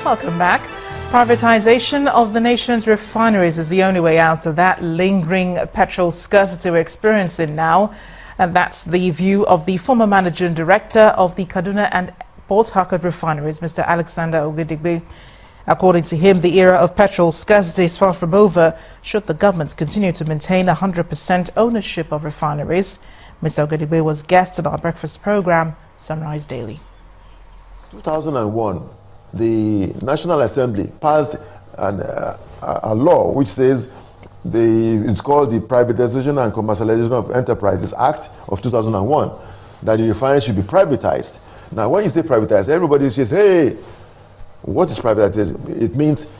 Welcome back. Privatization of the nation's refineries is the only way out of that lingering petrol scarcity we're experiencing now. And that's the view of the former managing director of the Kaduna and Port Harcourt refineries, Mr. Alexander Ogedigbe. According to him, the era of petrol scarcity is far from over should the government continue to maintain 100% ownership of refineries. Mr. Ogedigbe was guest on our breakfast program, Sunrise Daily. 2001, the National Assembly passed a law which says it's called the Privatization and Commercialization of Enterprises Act of 2001, that the refinery should be privatized. Now, when you say privatized, everybody says, hey, what is privatization? It means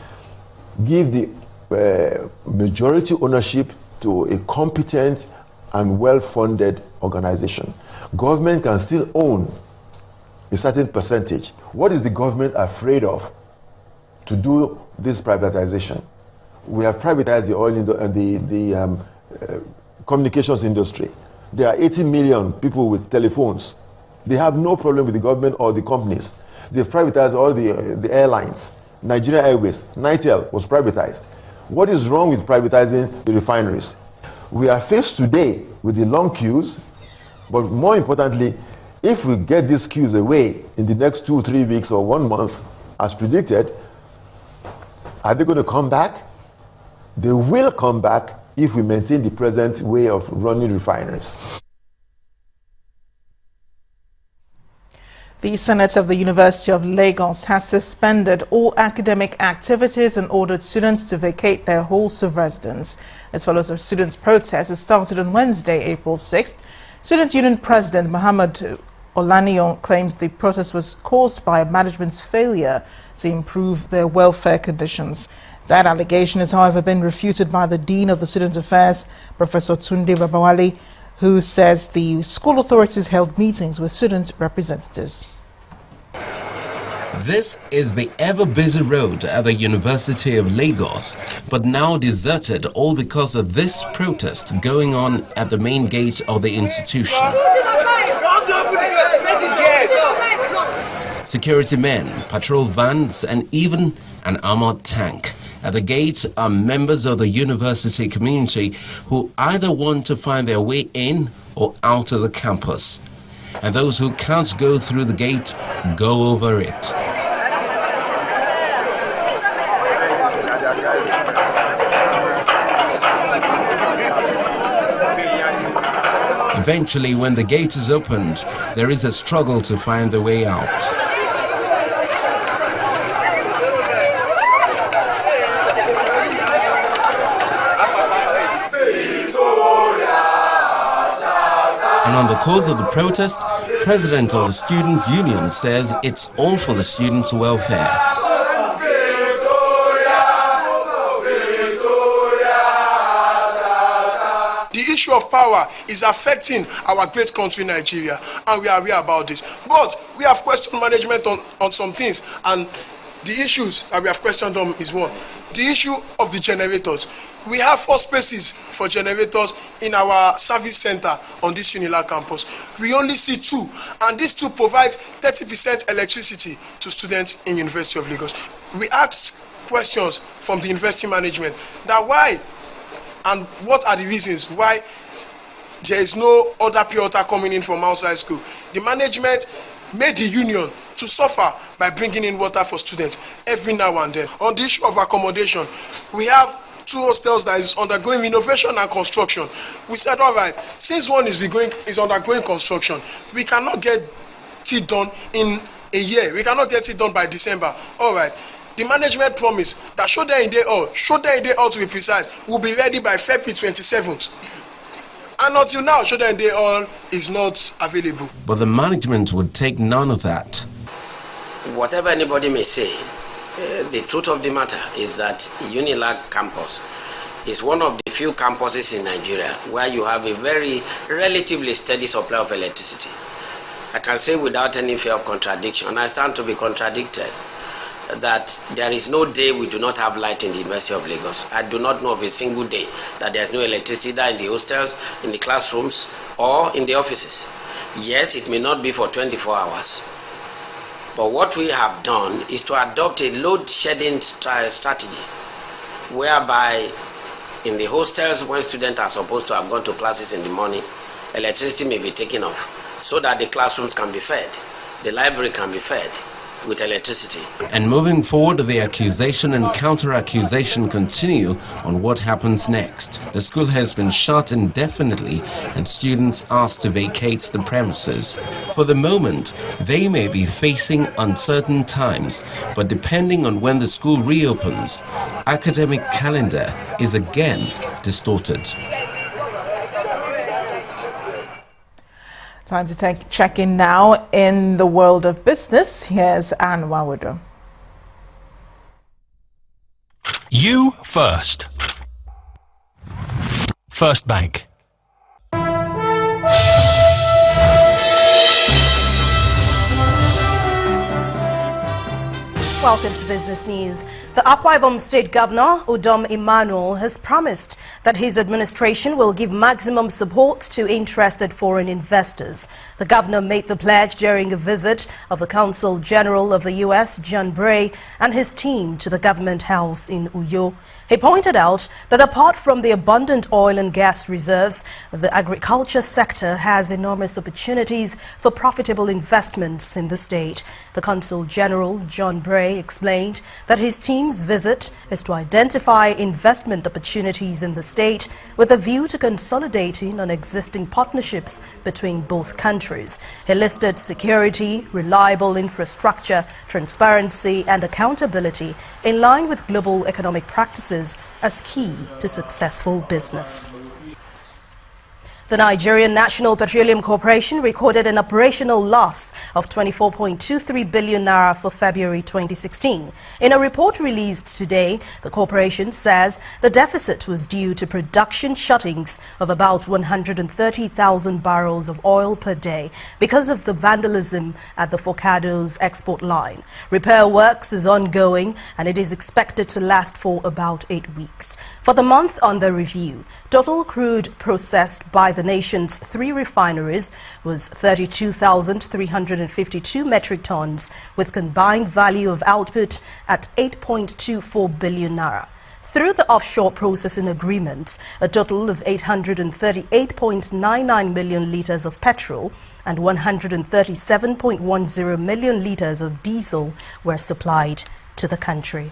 give the majority ownership to a competent and well-funded organization. Government can still own a certain percentage. What is the government afraid of to do this privatization? We have privatized the oil and the communications industry. There are 80 million people with telephones. They have no problem with the government or the companies. They've privatized all the airlines. Nigeria Airways, Nitel was privatized. What is wrong with privatizing the refineries? We are faced today with the long queues, but more importantly, if we get these queues away in the next 2-3 weeks or 1 month, as predicted, are they going to come back? They will come back if we maintain the present way of running refineries. The Senate of the University of Lagos has suspended all academic activities and ordered students to vacate their halls of residence. As follows a students' protest that started on Wednesday, April 6th. Student Union President Muhammad Olaniyan claims the protest was caused by management's failure to improve their welfare conditions. That allegation has, however, been refuted by the Dean of the Student Affairs, Professor Tunde Babawale, who says the school authorities held meetings with student representatives. This is the ever-busy road at the University of Lagos, but now deserted all because of this protest going on at the main gate of the institution. Security men, patrol vans, and even an armored tank. At the gate are members of the university community who either want to find their way in or out of the campus. And those who can't go through the gate go over it. Eventually, when the gate is opened, there is a struggle to find the way out. And on the cause of the protest, President of the Student Union says it's all for the students' welfare. The issue of power is affecting our great country, Nigeria, and we are aware about this. But we have questioned management on some things, and the issues that we have questioned on is one. The issue of the generators. We have 4 spaces for generators in our service center on this Unilag campus. We only see 2, and these 2 provide 30% electricity to students in University of Lagos. We asked questions from the university management that why and what are the reasons why there is no other pure water coming in from outside school. The management made the union to suffer by bringing in water for students every now and then. On the issue of accommodation, we have 2 hostels that is undergoing renovation and construction. We said, all right, since one is undergoing construction, we cannot get it done in a year. We cannot get it done by December. All right. The management promised that should they all to be precise, will be ready by February 27th. And until now, should they all is not available. But the management would take none of that. Whatever anybody may say, the truth of the matter is that Unilag campus is one of the few campuses in Nigeria where you have a very relatively steady supply of electricity. I can say without any fear of contradiction, and I stand to be contradicted, that there is no day we do not have light in the University of Lagos. I do not know of a single day that there is no electricity either in the hostels, in the classrooms, or in the offices. Yes, it may not be for 24 hours. But what we have done is to adopt a load shedding strategy, whereby in the hostels, when students are supposed to have gone to classes in the morning, electricity may be taken off so that the classrooms can be fed, the library can be fed with electricity. And moving forward, the accusation and counter-accusation continue on what happens next. The school has been shut indefinitely and students asked to vacate the premises. For the moment, they may be facing uncertain times, but depending on when the school reopens, academic calendar is again distorted. Time to check in now in the world of business. Here's Anne Wawudo. You first. First Bank. Welcome to Business News. The Akwa Ibom State Governor, Udom Emmanuel, has promised that his administration will give maximum support to interested foreign investors. The governor made the pledge during a visit of the Consul General of the U.S., John Bray, and his team to the government house in Uyo. He pointed out that apart from the abundant oil and gas reserves, the agriculture sector has enormous opportunities for profitable investments in the state. The Consul General, John Bray, explained that his team's visit is to identify investment opportunities in the state with a view to consolidating on existing partnerships between both countries. He listed security, reliable infrastructure, transparency and accountability in line with global economic practices as key to successful business. The Nigerian National Petroleum Corporation recorded an operational loss of 24.23 billion naira for February 2016. In a report released today, the corporation says the deficit was due to production shuttings of about 130,000 barrels of oil per day because of the vandalism at the Forcados export line. Repair works is ongoing and it is expected to last for about 8 weeks. For the month under review, total crude processed by the nation's 3 refineries was 32,352 metric tons, with combined value of output at 8.24 billion naira. Through the offshore processing agreements, a total of 838.99 million litres of petrol and 137.10 million litres of diesel were supplied to the country.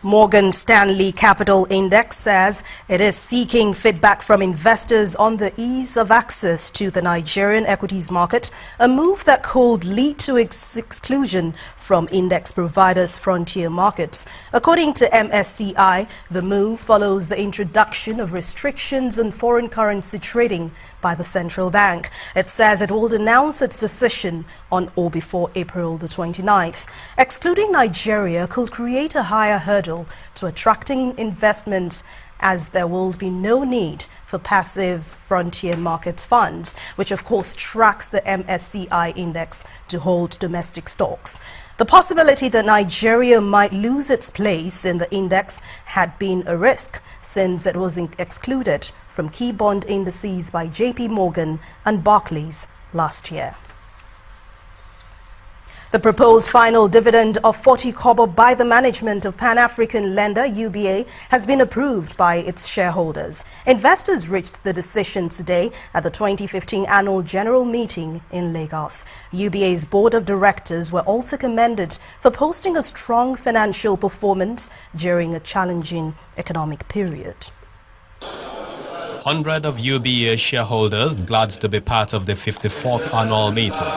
Morgan Stanley Capital Index says it is seeking feedback from investors on the ease of access to the Nigerian equities market, a move that could lead to exclusion from index providers' frontier markets. According to MSCI, the move follows the introduction of restrictions on foreign currency trading by the central bank. It says it will announce its decision on or before April the 29th. Excluding Nigeria could create a higher hurdle to attracting investments, as there will be no need for passive frontier markets funds, which of course tracks the MSCI index to hold domestic stocks. The possibility that Nigeria might lose its place in the index had been a risk since it was excluded from key bond indices by JP Morgan and Barclays last year. The proposed final dividend of 40 kobo by the management of Pan-African lender UBA has been approved by its shareholders. Investors reached the decision today at the 2015 annual general meeting in Lagos. UBA's board of directors were also commended for posting a strong financial performance during a challenging economic period. 100 of UBA shareholders glad to be part of the 54th annual meeting.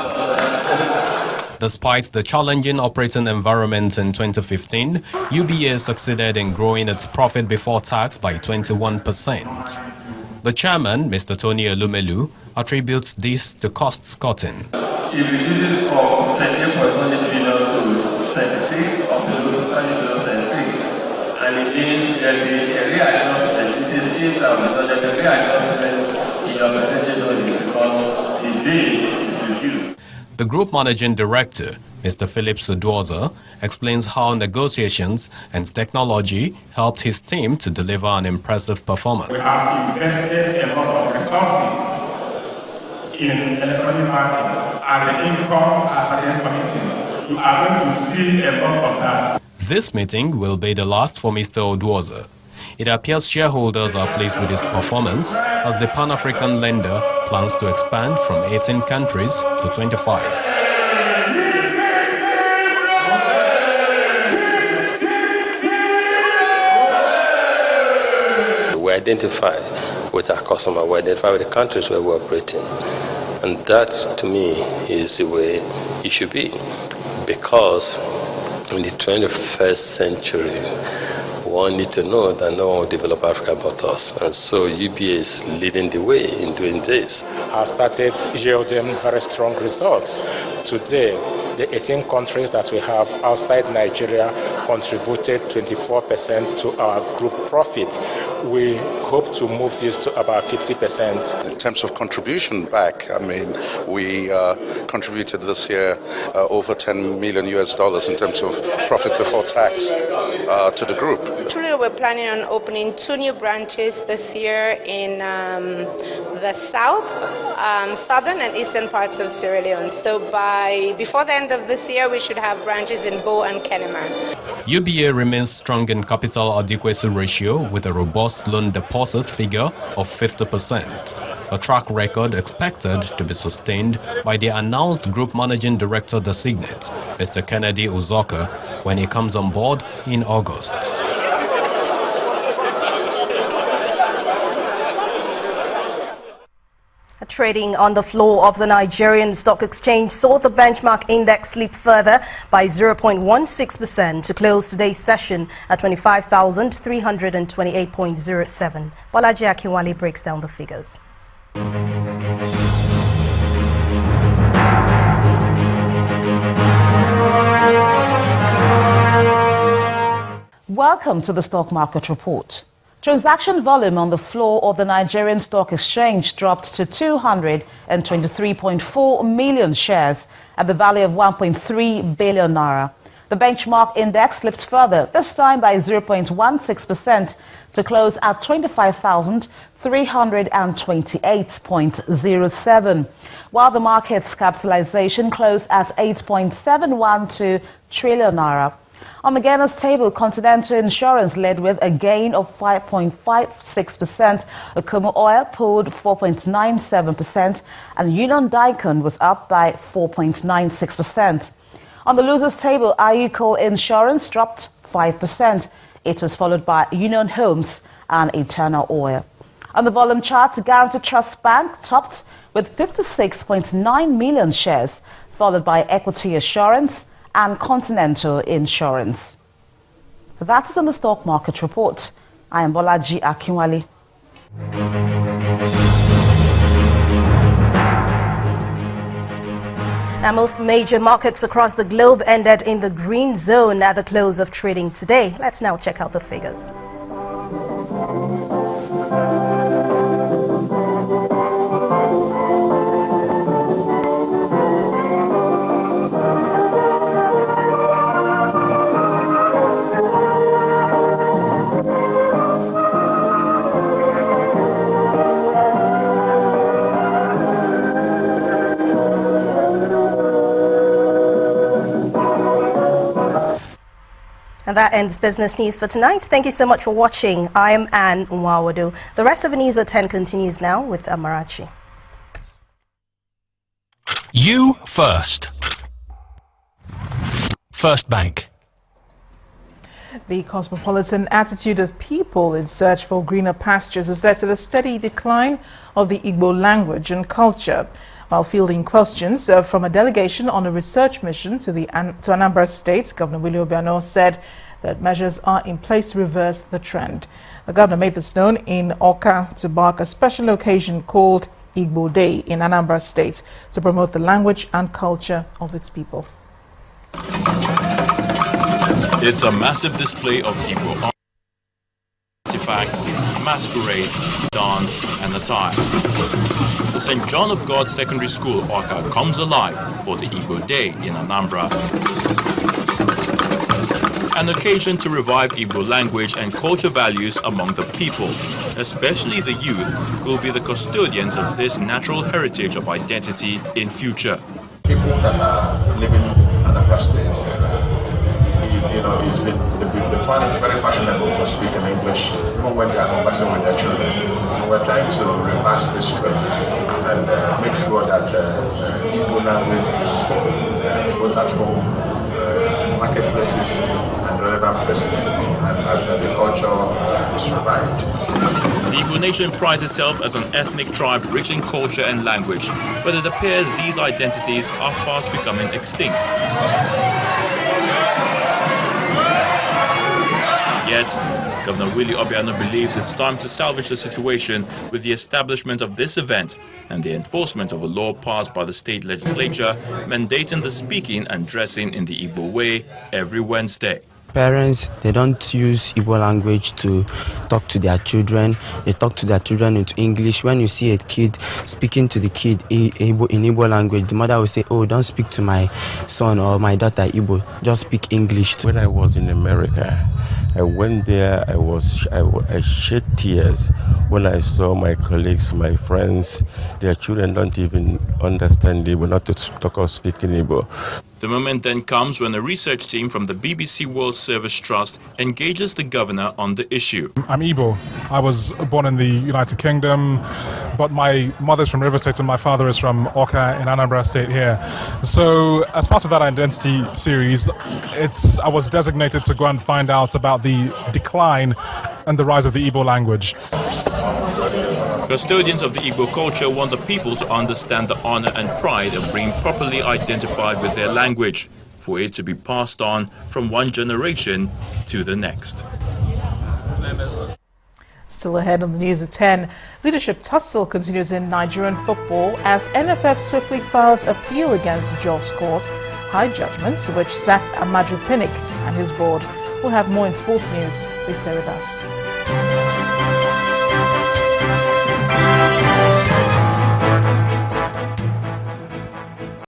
Despite the challenging operating environment in 2015, UBA succeeded in growing its profit before tax by 21%. The chairman, Mr. Tony Elumelu, attributes this to cost cutting. It reduces from 13.1 billion to 26 of the 36, and it means that the readjustment, this is in the readjustment in your percentage only because the base is reduced. The group managing director, Mr. Philip Sudwoza, explains how negotiations and technology helped his team to deliver an impressive performance. We have invested a lot of resources in electronic marketing and the income has started coming in. You are going to see a lot of that. This meeting will be the last for Mr. Oduoza. It appears shareholders are pleased with his performance as the Pan-African lender plans to expand from 18 countries to 25. We identify with our customer, we identify with the countries where we operate in. And that, to me, is the way it should be. Because in the 21st century, one need to know that no one will develop Africa but us. And so UBA is leading the way in doing this. Have started yielding very strong results. Today, the 18 countries that we have outside Nigeria contributed 24% to our group profit. We hope to move this to about 50%. In terms of contribution back, I mean, we contributed this year over $10 million in terms of profit before tax to the group. Truly, we're planning on opening 2 new branches this year in the southern and eastern parts of Sierra Leone. So before the end of this year, we should have branches in Bo and Kenema. UBA remains strong in capital adequacy ratio with a robust loan deposit figure of 50%, a track record expected to be sustained by the announced Group Managing Director designate, Mr. Kennedy Uzoka, when he comes on board in August. Trading on the floor of the Nigerian Stock Exchange saw the benchmark index slip further by 0.16% to close today's session at 25,328.07. Bolaji Akinwale breaks down the figures. Welcome to the Stock Market Report. Transaction volume on the floor of the Nigerian Stock Exchange dropped to 223.4 million shares at the value of 1.3 billion naira. The benchmark index slipped further, this time by 0.16% to close at 25,328.07, while the market's capitalization closed at 8.712 trillion naira. On the gainers table, Continental Insurance led with a gain of 5.56%, Akumu Oil pulled 4.97%, and Union Daikon was up by 4.96%. On the losers table, Ayuko Insurance dropped 5%. It was followed by Union Homes and Eternal Oil. On the volume chart, Guaranty Trust Bank topped with 56.9 million shares, followed by Equity Assurance and Continental Insurance. That is on the Stock Market Report. I am Bolaji Akinwale. Now, most major markets across the globe ended in the green zone at the close of trading today. Let's now check out the figures. And that ends business news for tonight. Thank you so much for watching. I am Anne Nwawadu. The rest of the news at 10 continues now with Amarachi. You first. First Bank. The cosmopolitan attitude of people in search for greener pastures has led to the steady decline of the Igbo language and culture. While fielding questions from a delegation on a research mission to Anambra State, Governor Willie Obiano said that measures are in place to reverse the trend. The governor made this known in Awka to mark a special occasion called Igbo Day in Anambra State to promote the language and culture of its people. It's a massive display of Igbo artifacts, masquerades, dance, and attire. The St. John of God Secondary School, Awka, comes alive for the Igbo Day in Anambra. an occasion to revive Igbo language and culture values among the people, especially the youth, who will be the custodians of this natural heritage of identity in future. People that are living in Anambra State, they find it very fashionable to speak in English, even when they are conversing with their children. And we're trying to reverse this trend and make sure that Igbo language is spoken both at home, marketplaces, and relevant places, and that the culture is revived. The Igbo nation prides itself as an ethnic tribe rich in culture and language, but it appears these identities are fast becoming extinct. Yet, Governor Willie Obiano believes it's time to salvage the situation with the establishment of this event and the enforcement of a law passed by the state legislature mandating the speaking and dressing in the Igbo way every Wednesday. Parents, they don't use Igbo language to talk to their children. They talk to their children into English. When you see a kid speaking to the kid in Igbo language, the mother will say, "Oh, don't speak to my son or my daughter Igbo. Just speak English." When I was in America, I went there, I shed tears when I saw my colleagues, my friends, their children don't even understand Igbo, not to talk or speak in Igbo. The moment then comes when a research team from the BBC World Service Trust engages the governor on the issue. I'm Igbo. I was born in the United Kingdom, but my mother's from River State and my father is from Oka in Anambra State here. So as part of that identity series, I was designated to go and find out about the decline and the rise of the Igbo language. Custodians of the Igbo culture want the people to understand the honor and pride of being properly identified with their language, for it to be passed on from one generation to the next. Still ahead on the news at 10, leadership tussle continues in Nigerian football as NFF swiftly files appeal against Jos Court High Judgment, which sacked Amaju Pinnick and his board. We'll have more in sports news. Please stay with us.